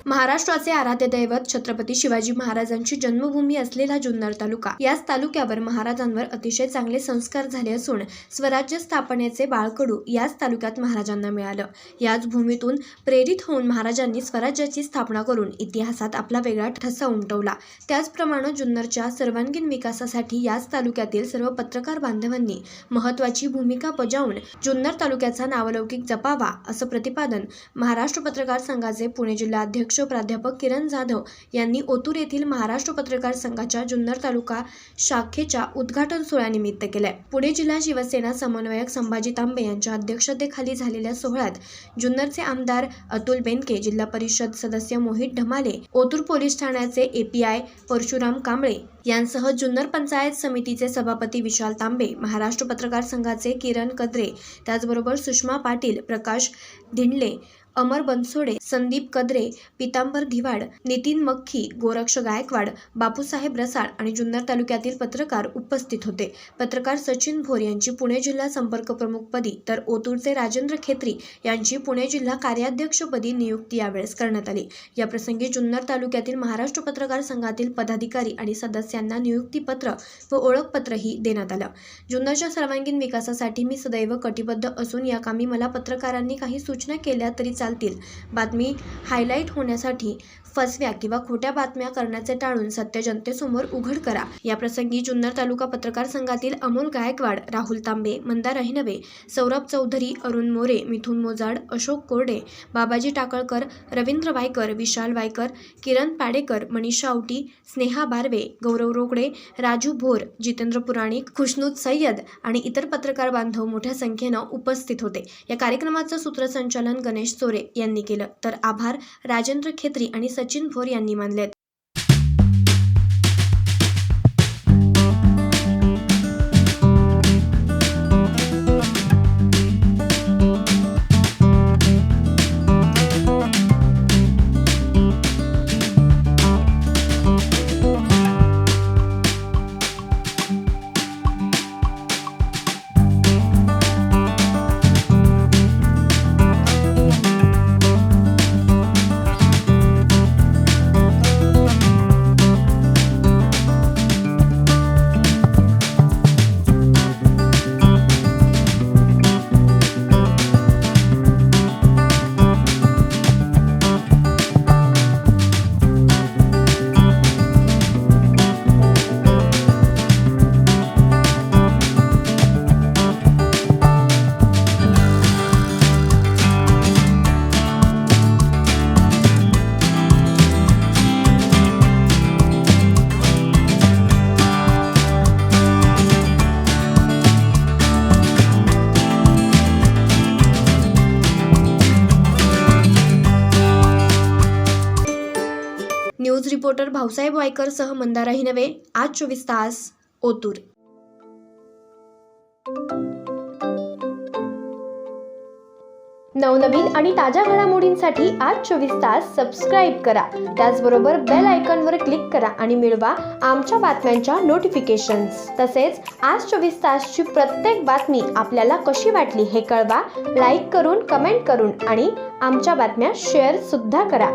महाराष्ट्राचे आराध्य दैवत छत्रपती शिवाजी महाराजांची जन्मभूमी असलेला जुन्नर तालुका, याच तालुक्यावर महाराजांवर अतिशय चांगले संस्कार झाले असून स्वराज्य स्थापनेचे बाळकडू याच तालुक्यात महाराजांना मिळालं। याच भूमीतून प्रेरित होऊन महाराजांनी स्वराज्याची स्थापना करून इतिहासात आपला वेगळा ठसा उमटवला। त्याचप्रमाणे जुन्नरच्या सर्वांगीण विकासासाठी याच तालुक्यातील सर्व पत्रकार बांधवांनी महत्त्वाची भूमिका बजावून जुन्नर तालुक्याचा नावलौकिक जपावा, असं प्रतिपादन महाराष्ट्र पत्रकार संघाचे पुणे जिल्हा अध्यक्ष प्राध्यापक किरण जाधव यांनी ओतूर येथील महाराष्ट्र पत्रकार संघाच्या जुन्नर तालुका शाखेच्या उद्घाटन सोहळ्यानिमित्त केले। पुणे जिल्हा शिवसेना समन्वयक संभाजी तांबे यांच्या अध्यक्षतेखाली झालेल्या सोहळ्यात जुन्नरचे आमदार अतुल बेनके, जिल्हा परिषद सदस्य मोहित ढमाले, ओतूर पोलीस ठाण्याचे API परशुराम कांबळे यांसह जुन्नर पंचायत समितीचे सभापती विशाल तांबे, महाराष्ट्र पत्रकार संघाचे किरण कद्रे, त्याचबरोबर सुषमा पाटील, प्रकाश धिंडले, अमर बनसोडे, संदीप कद्रे, पितांबर धिवाड, नितीन मक्खी, गोरक्ष गायकवाड, बापूसाहेब रसाळ आणि जुन्नर तालुक्यातील पत्रकार उपस्थित होते। पत्रकार सचिन भोर यांची पुणे जिल्हा संपर्क प्रमुखपदी तर ओतूरचे राजेंद्र खेत्री यांची पुणे जिल्हा कार्याध्यक्षपदी नियुक्ती यावेळेस करण्यात आली। या प्रसंगी जुन्नर तालुक्यातील महाराष्ट्र पत्रकार संघातील पदाधिकारी आणि सदस्यांना नियुक्तीपत्र व ओळखपत्रही देण्यात आलं। जुन्नरच्या सर्वांगीण विकासासाठी मी सदैव कटिबद्ध असून या कामी मला पत्रकारांनी काही सूचना केल्या तरी चालतील। बातमी हायलाइट होण्यासाठी फसव्या किंवा खोट्या बातम्या करण्याचे टाळून सत्य जनतेसमोर उघड करा। या प्रसंगी जुन्नर तालुका पत्रकार संघातील अमोल गायकवाड, राहुल तांबे, मंदार अहिनवे, सौरभ चौधरी, अरुण मोरे, मिथुन मोजाड, अशोक कोरडे, बाबाजी टाकळकर, रवींद्र वायकर, विशाल वायकर, किरण पाडेकर, मनीषा आवटी, स्नेहा बारवे, गौरव रोकडे, राजू भोर, जितेंद्र पुराणिक, खुशनूद सय्यद आणि इतर पत्रकार बांधव मोठ्या संख्येनं उपस्थित होते। या कार्यक्रमाचं सूत्रसंचालन गणेश चोरे यांनी केलं, तर आभार राजेंद्र खेत्री आणि सचिन भोर यांनी मानले। न्यूज रिपोर्टर भाऊसाहेब वायकर सह मंदार अहिनवे, आज 24 तास, ओतूर। नवनवीन आणि ताज्या घडामोडींसाठी आज 24 तास सबस्क्राईब करा। त्याचबरोबर बेल आयकॉनवर क्लिक करा आणि मिळवा आमच्या बातम्यांच्या नोटिफिकेशन्स। तसेच आज 24 तासची प्रत्येक बातमी आपल्याला कशी वाटली हे कळवा, लाईक करून, कमेंट करून आणि आमच्या बातम्या शेअर सुद्धा करा।